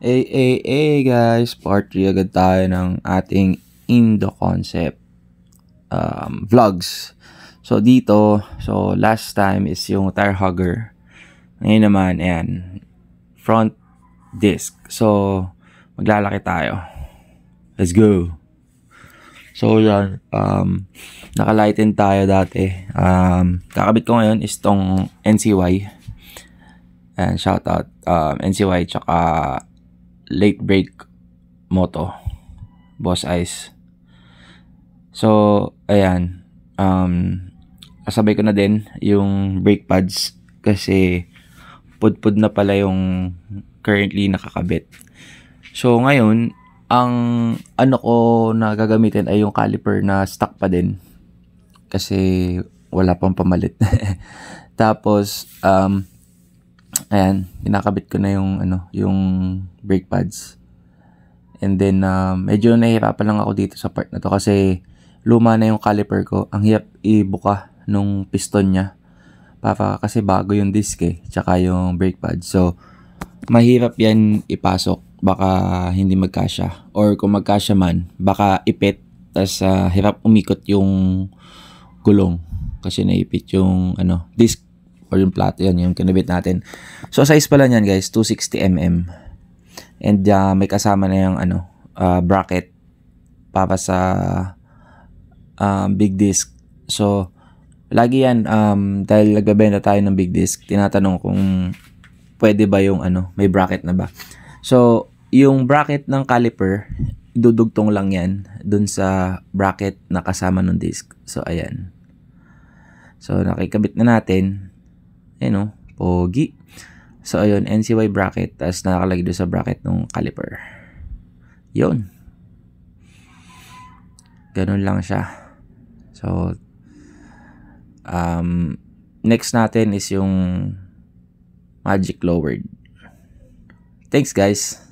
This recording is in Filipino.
Guys, part 3 agad tayo ng ating Indo Concept vlogs. So dito, last time is yung tire hugger. Ngayon naman, ayan, front disc. So, maglalaki tayo. Let's go! So yan, nakalighten tayo dati. Kakabit ko ngayon is tong NCY. And shout out NCY tsaka Late Break Moto, Boss Ice. So ayan, kasabay ko na din yung brake pads kasi pudpud na pala yung currently nakakabit. So ngayon, ang ano ko na gagamitin ay yung caliper na stock pa din kasi wala pang pamalit. Tapos ayan, kinakabit ko na yung yung brake pads. And then medyo nahihirapan lang ako dito sa part na to kasi luma na yung caliper ko. Ang hirap ibuka nung piston niya. Kasi bago yung disc tsaka yung brake pad. So mahirap yan ipasok. Baka hindi magkasya. Or kung magkasya man, baka ipit. Tas hirap umikot yung gulong. Kasi naipit yung disc or yung plato, yan yung kinabit natin. So size pala niyan guys, 260mm. And may kasama na yung bracket para sa big disc. So lagi yan, dahil nagbebenta tayo ng big disc, tinatanong kung pwede ba yung may bracket na ba. So yung bracket ng caliper, dudugtong lang yan dun sa bracket na kasama ng disc. So ayan. So nakikabit na natin. Ayan pogi. So ayun, NCY bracket, tapos nakakalagay doon sa bracket ng caliper. Yun. Ganun lang siya. So next natin is yung magic lowered. Thanks guys.